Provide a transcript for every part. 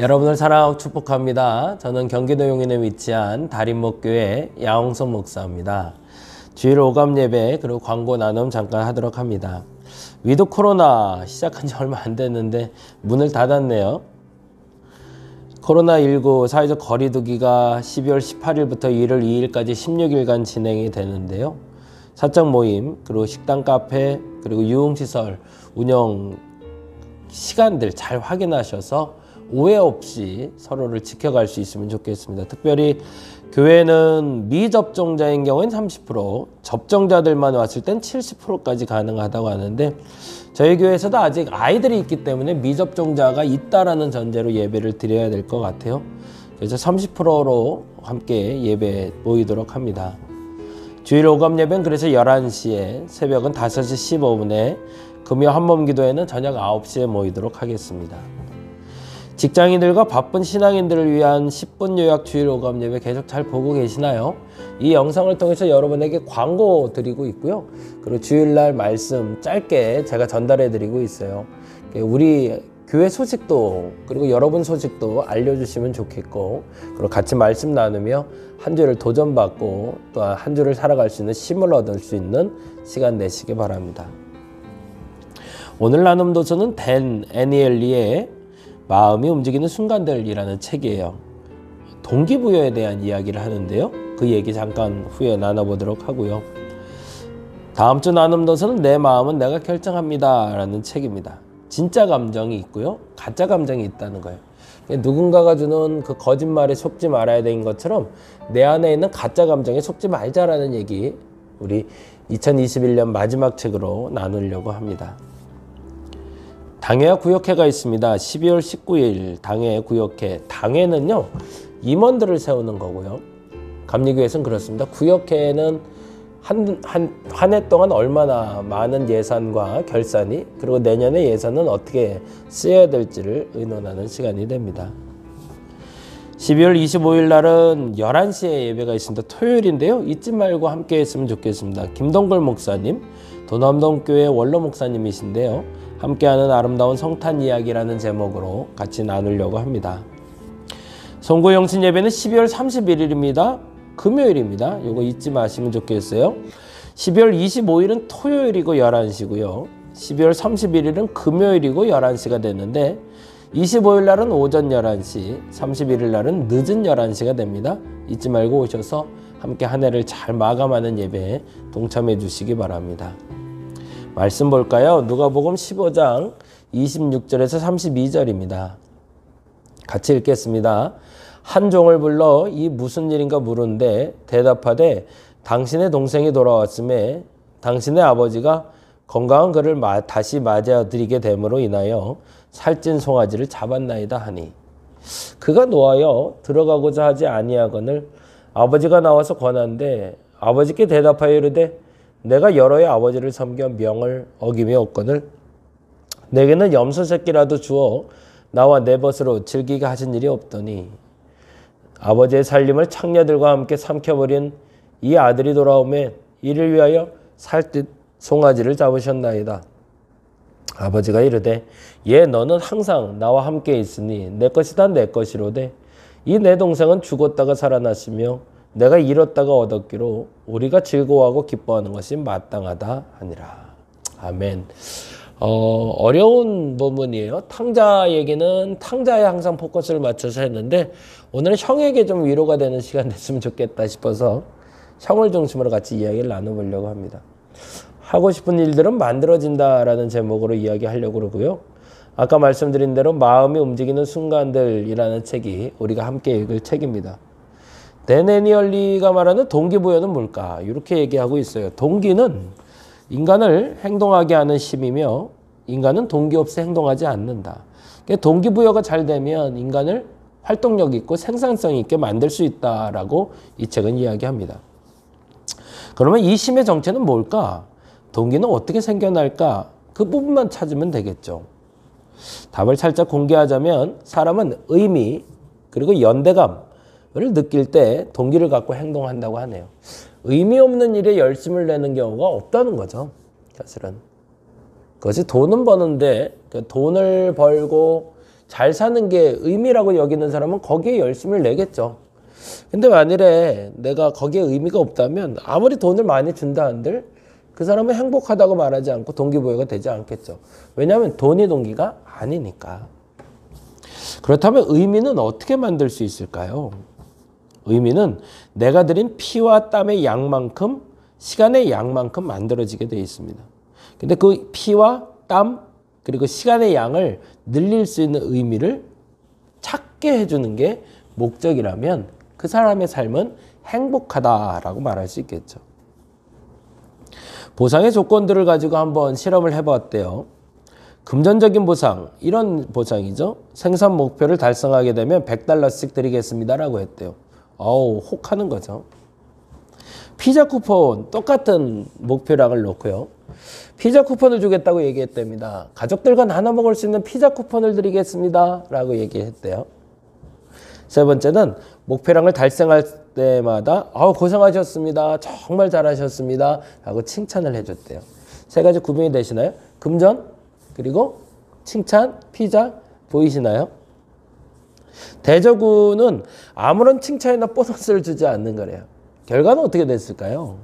여러분을 사랑하고 축복합니다. 저는 경기도 용인에 위치한 달인목교회 야홍선 목사입니다. 주일 오감 예배 그리고 광고 나눔 잠깐 하도록 합니다. 위드 코로나 시작한 지 얼마 안 됐는데 문을 닫았네요. 코로나19 사회적 거리두기가 12월 18일부터 1월 2일까지 16일간 진행이 되는데요. 사적 모임, 그리고 식당, 카페, 그리고 유흥시설 운영 시간들 잘 확인하셔서 오해 없이 서로를 지켜갈 수 있으면 좋겠습니다. 특별히 교회는 미접종자인 경우엔 30%, 접종자들만 왔을 땐 70%까지 가능하다고 하는데 저희 교회에서도 아직 아이들이 있기 때문에 미접종자가 있다라는 전제로 예배를 드려야 될 것 같아요. 그래서 30%로 함께 예배 모이도록 합니다. 주일 오감 예배는 그래서 11시에, 새벽은 5시 15분에, 금요 한몸 기도회는 저녁 9시에 모이도록 하겠습니다. 직장인들과 바쁜 신앙인들을 위한 10분 요약 주일 오감 예배 계속 잘 보고 계시나요? 이 영상을 통해서 여러분에게 광고 드리고 있고요. 그리고 주일날 말씀 짧게 제가 전달해 드리고 있어요. 우리 교회 소식도 그리고 여러분 소식도 알려주시면 좋겠고, 그리고 같이 말씀 나누며 한 주를 도전받고 또 한 주를 살아갈 수 있는 힘을 얻을 수 있는 시간 내시기 바랍니다. 오늘 나눔 도서는 댄 애니엘리의 마음이 움직이는 순간들이라는 책이에요. 동기부여에 대한 이야기를 하는데요. 그 얘기 잠깐 후에 나눠보도록 하고요. 다음 주 나눔 도서는 내 마음은 내가 결정합니다 라는 책입니다. 진짜 감정이 있고요, 가짜 감정이 있다는 거예요. 누군가가 주는 그 거짓말에 속지 말아야 되는 것처럼 내 안에 있는 가짜 감정에 속지 말자라는 얘기, 우리 2021년 마지막 책으로 나누려고 합니다. 당회와 구역회가 있습니다. 12월 19일 당회, 구역회. 당회는요, 임원들을 세우는 거고요. 감리교회에서는 그렇습니다. 구역회는 한 해 동안 얼마나 많은 예산과 결산이, 그리고 내년의 예산은 어떻게 쓰여야 될지를 의논하는 시간이 됩니다. 12월 25일 날은 11시에 예배가 있습니다. 토요일인데요. 잊지 말고 함께 했으면 좋겠습니다. 김동걸 목사님, 도남동교회 원로 목사님이신데요. 함께하는 아름다운 성탄 이야기라는 제목으로 같이 나누려고 합니다. 송구영신 예배는 12월 31일입니다. 금요일입니다. 이거 잊지 마시면 좋겠어요. 12월 25일은 토요일이고 11시고요. 12월 31일은 금요일이고 11시가 됐는데 25일 날은 오전 11시, 31일 날은 늦은 11시가 됩니다. 잊지 말고 오셔서 함께 한 해를 잘 마감하는 예배에 동참해 주시기 바랍니다. 말씀 볼까요? 누가복음 15장 26절에서 32절입니다. 같이 읽겠습니다. 한 종을 불러 이 무슨 일인가 물은데 대답하되 당신의 동생이 돌아왔음에 당신의 아버지가 건강한 그를 다시 맞아들이게 됨으로 인하여 살찐 송아지를 잡았나이다 하니, 그가 놓아여 들어가고자 하지 아니하거늘 아버지가 나와서 권한데 아버지께 대답하여 이르되 내가 여러 해 아버지를 섬겨 명을 어김이 없거늘 내게는 염소 새끼라도 주어 나와 내 벗으로 즐기게 하신 일이 없더니 아버지의 살림을 창녀들과 함께 삼켜버린 이 아들이 돌아오매 이를 위하여 살찐 송아지를 잡으셨나이다. 아버지가 이르되 예, 너는 항상 나와 함께 있으니 내 것이다 내 것이로되 이 내 동생은 죽었다가 살아났으며 내가 잃었다가 얻었기로 우리가 즐거워하고 기뻐하는 것이 마땅하다 하니라. 아멘. 어려운 부분이에요. 탕자 얘기는 탕자에 항상 포커스를 맞춰서 했는데 오늘은 형에게 좀 위로가 되는 시간 됐으면 좋겠다 싶어서 형을 중심으로 같이 이야기를 나눠보려고 합니다. 하고 싶은 일들은 만들어진다라는 제목으로 이야기하려고 그러고요. 아까 말씀드린 대로 마음이 움직이는 순간들이라는 책이 우리가 함께 읽을 책입니다. 댄 애니얼리가 말하는 동기부여는 뭘까? 이렇게 얘기하고 있어요. 동기는 인간을 행동하게 하는 힘이며 인간은 동기 없이 행동하지 않는다. 동기부여가 잘 되면 인간을 활동력 있고 생산성 있게 만들 수 있다라고 이 책은 이야기합니다. 그러면 이 힘의 정체는 뭘까? 동기는 어떻게 생겨날까? 그 부분만 찾으면 되겠죠. 답을 살짝 공개하자면 사람은 의미 그리고 연대감을 느낄 때 동기를 갖고 행동한다고 하네요. 의미 없는 일에 열심을 내는 경우가 없다는 거죠. 사실은. 그것이 돈은 버는데 그 돈을 벌고 잘 사는 게 의미라고 여기는 사람은 거기에 열심을 내겠죠. 근데 만일에 내가 거기에 의미가 없다면 아무리 돈을 많이 준다 한들 그 사람은 행복하다고 말하지 않고 동기부여가 되지 않겠죠. 왜냐하면 돈이 동기가 아니니까. 그렇다면 의미는 어떻게 만들 수 있을까요? 의미는 내가 들인 피와 땀의 양만큼, 시간의 양만큼 만들어지게 되어 있습니다. 근데 그 피와 땀 그리고 시간의 양을 늘릴 수 있는 의미를 찾게 해주는 게 목적이라면 그 사람의 삶은 행복하다라고 말할 수 있겠죠. 보상의 조건들을 가지고 한번 실험을 해봤대요. 금전적인 보상, 이런 보상이죠. 생산 목표를 달성하게 되면 $100씩 드리겠습니다라고 했대요. 혹하는 거죠. 피자 쿠폰, 똑같은 목표량을 놓고요. 피자 쿠폰을 주겠다고 얘기했답니다. 가족들과 나눠 먹을 수 있는 피자 쿠폰을 드리겠습니다 라고 얘기했대요. 세 번째는 목표량을 달성할 때마다 고생하셨습니다. 정말 잘하셨습니다 라고 칭찬을 해줬대요. 세 가지 구분이 되시나요? 금전, 그리고 칭찬, 피자 보이시나요? 대저군은 아무런 칭찬이나 보너스를 주지 않는 거래요. 결과는 어떻게 됐을까요?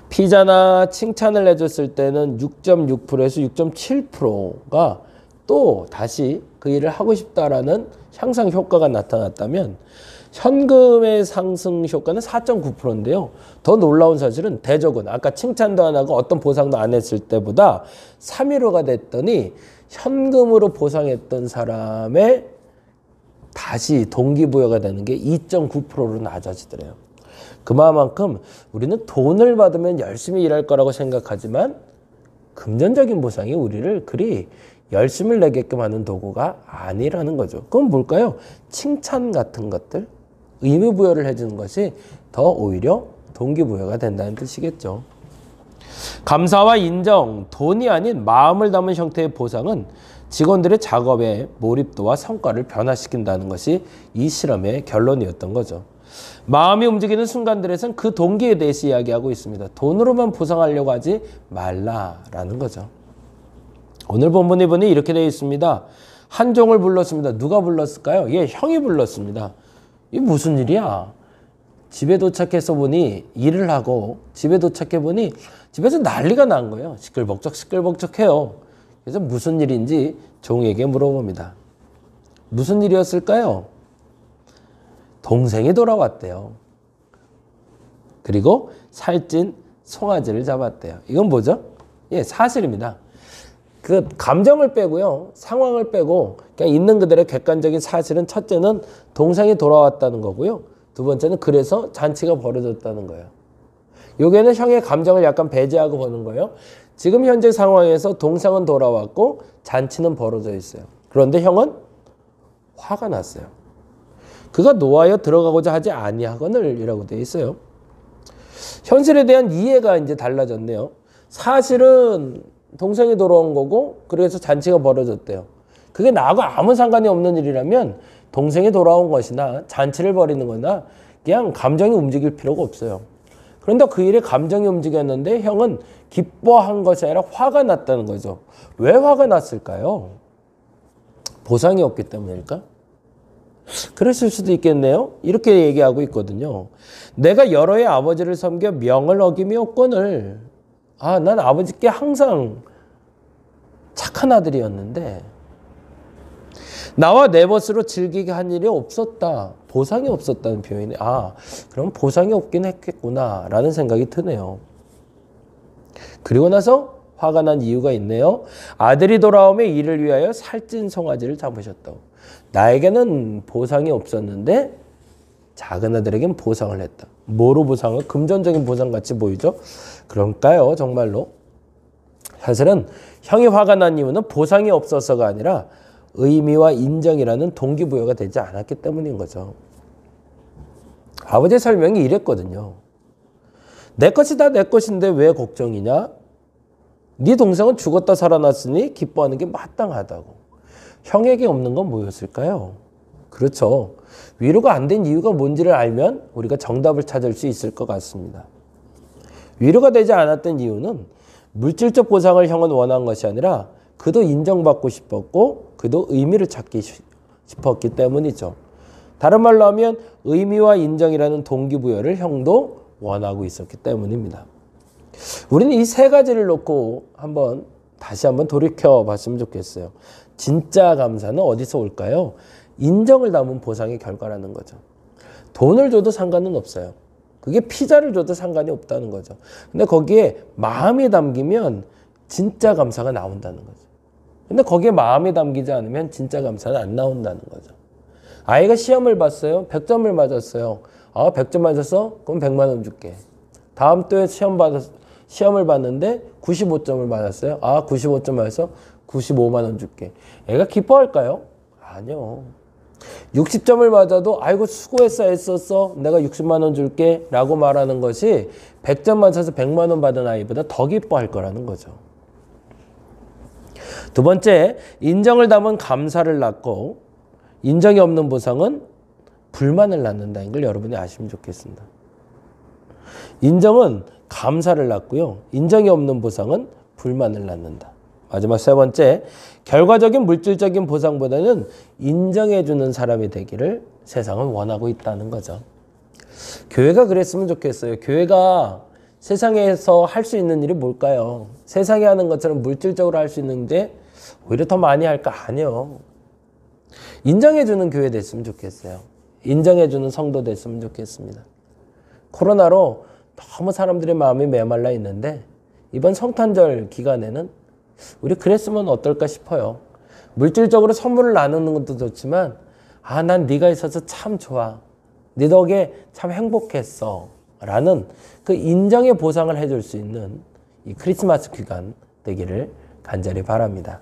피자나 칭찬을 해줬을 때는 6.6%에서 6.7%가 또 다시 그 일을 하고 싶다라는 향상 효과가 나타났다면 현금의 상승 효과는 4.9%인데요. 더 놀라운 사실은 대저군, 아까 칭찬도 안 하고 어떤 보상도 안 했을 때보다 3위로가 됐더니 현금으로 보상했던 사람의 다시 동기부여가 되는 게 2.9%로 낮아지더래요. 그만큼 우리는 돈을 받으면 열심히 일할 거라고 생각하지만 금전적인 보상이 우리를 그리 열심을 내게끔 하는 도구가 아니라는 거죠. 그럼 뭘까요? 칭찬 같은 것들, 의미부여를 해주는 것이 더 오히려 동기부여가 된다는 뜻이겠죠. 감사와 인정, 돈이 아닌 마음을 담은 형태의 보상은 직원들의 작업의 몰입도와 성과를 변화시킨다는 것이 이 실험의 결론이었던 거죠. 마음이 움직이는 순간들에선 그 동기에 대해서 이야기하고 있습니다. 돈으로만 보상하려고 하지 말라라는 거죠. 오늘 본문에 보니 이렇게 되어 있습니다. 한 종을 불렀습니다. 누가 불렀을까요? 형이 불렀습니다. 이게 무슨 일이야? 집에 도착해서 보니 일을 하고 집에 도착해 보니 집에서 난리가 난 거예요. 시끌벅적해요. 그래서 무슨 일인지 종에게 물어봅니다. 무슨 일이었을까요? 동생이 돌아왔대요. 그리고 살찐 송아지를 잡았대요. 이건 뭐죠? 사실입니다. 그 감정을 빼고요. 상황을 빼고 그냥 있는 그대로 객관적인 사실은 첫째는 동생이 돌아왔다는 거고요. 두 번째는 그래서 잔치가 벌어졌다는 거예요. 여기에는 형의 감정을 약간 배제하고 보는 거예요. 지금 현재 상황에서 동생은 돌아왔고 잔치는 벌어져 있어요. 그런데 형은 화가 났어요. 그가 노하여 들어가고자 하지 아니하거늘 이라고 되어 있어요. 현실에 대한 이해가 이제 달라졌네요. 사실은 동생이 돌아온 거고 그래서 잔치가 벌어졌대요. 그게 나하고 아무 상관이 없는 일이라면 동생이 돌아온 것이나 잔치를 벌이는 거나 그냥 감정이 움직일 필요가 없어요. 그런데 그 일에 감정이 움직였는데 형은 기뻐한 것이 아니라 화가 났다는 거죠. 왜 화가 났을까요? 보상이 없기 때문일까? 그랬을 수도 있겠네요. 이렇게 얘기하고 있거든요. 내가 여러 해 아버지를 섬겨 명을 어기며 권을 난 아버지께 항상 착한 아들이었는데 나와 내 멋으로 즐기게 한 일이 없었다. 보상이 없었다는 표현이 그럼 보상이 없긴 했겠구나 라는 생각이 드네요. 그리고 나서 화가 난 이유가 있네요. 아들이 돌아오며 이를 위하여 살찐 송아지를 잡으셨다고. 나에게는 보상이 없었는데 작은 아들에겐 보상을 했다. 뭐로 보상을? 금전적인 보상같이 보이죠? 그럴까요? 정말로? 사실은 형이 화가 난 이유는 보상이 없어서가 아니라 의미와 인정이라는 동기부여가 되지 않았기 때문인 거죠. 아버지의 설명이 이랬거든요. 내 것이 다 내 것인데 왜 걱정이냐? 네 동생은 죽었다 살아났으니 기뻐하는 게 마땅하다고. 형에게 없는 건 뭐였을까요? 그렇죠. 위로가 안 된 이유가 뭔지를 알면 우리가 정답을 찾을 수 있을 것 같습니다. 위로가 되지 않았던 이유는 물질적 보상을 형은 원한 것이 아니라 그도 인정받고 싶었고 그도 의미를 찾기 싶었기 때문이죠. 다른 말로 하면 의미와 인정이라는 동기부여를 형도 원하고 있었기 때문입니다. 우리는 이 세 가지를 놓고 다시 한번 돌이켜 봤으면 좋겠어요. 진짜 감사는 어디서 올까요? 인정을 담은 보상의 결과라는 거죠. 돈을 줘도 상관은 없어요. 그게 피자를 줘도 상관이 없다는 거죠. 근데 거기에 마음이 담기면 진짜 감사가 나온다는 거죠. 근데 거기에 마음이 담기지 않으면 진짜 감사는 안 나온다는 거죠. 아이가 시험을 봤어요. 100점을 맞았어요. 100점 맞았어? 그럼 100만 원 줄게. 다음 또에 시험을 봤는데 95점을 맞았어요. 95점 맞아서 95만 원 줄게. 애가 기뻐할까요? 아니요. 60점을 맞아도 아이고 수고했어 애썼어 내가 60만 원 줄게 라고 말하는 것이 100점 맞아서 100만 원 받은 아이보다 더 기뻐할 거라는 거죠. 두 번째, 인정을 담은 감사를 낳고 인정이 없는 보상은 불만을 낳는다는 걸 여러분이 아시면 좋겠습니다. 인정은 감사를 낳고요. 인정이 없는 보상은 불만을 낳는다. 마지막 세 번째, 결과적인 물질적인 보상보다는 인정해주는 사람이 되기를 세상은 원하고 있다는 거죠. 교회가 그랬으면 좋겠어요. 교회가 세상에서 할 수 있는 일이 뭘까요? 세상에 하는 것처럼 물질적으로 할 수 있는데 오히려 더 많이 할까? 아니요. 인정해주는 교회 됐으면 좋겠어요. 인정해주는 성도 됐으면 좋겠습니다. 코로나로 너무 사람들의 마음이 메말라 있는데 이번 성탄절 기간에는 우리 그랬으면 어떨까 싶어요. 물질적으로 선물을 나누는 것도 좋지만 난 네가 있어서 참 좋아. 네 덕에 참 행복했어. 라는 그 인정의 보상을 해줄 수 있는 이 크리스마스 기간 되기를 간절히 바랍니다.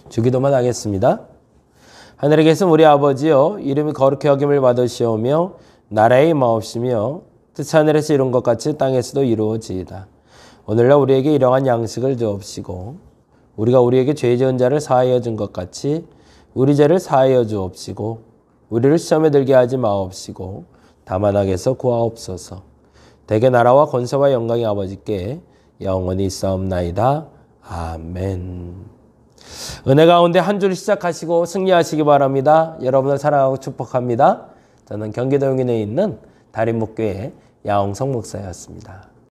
주기도만 하겠습니다. 하늘에 계신 우리 아버지여, 이름이 거룩히 여김을 받으시오며 나라의 임하옵시며 뜻이 하늘에서 이룬 것 같이 땅에서도 이루어지이다. 오늘날 우리에게 일용할 양식을 주옵시고 우리가 우리에게 죄 지은 자를 사하여 준 것 같이 우리 죄를 사하여 주옵시고 우리를 시험에 들게 하지 마옵시고 다만 악에서 구하옵소서. 대개 나라와 권세와 영광이 아버지께 영원히 있사옵나이다. 아멘. 은혜 가운데 한 주를 시작하시고 승리하시기 바랍니다. 여러분을 사랑하고 축복합니다. 저는 경기도 용인에 있는 다림목교회 야홍성 목사였습니다.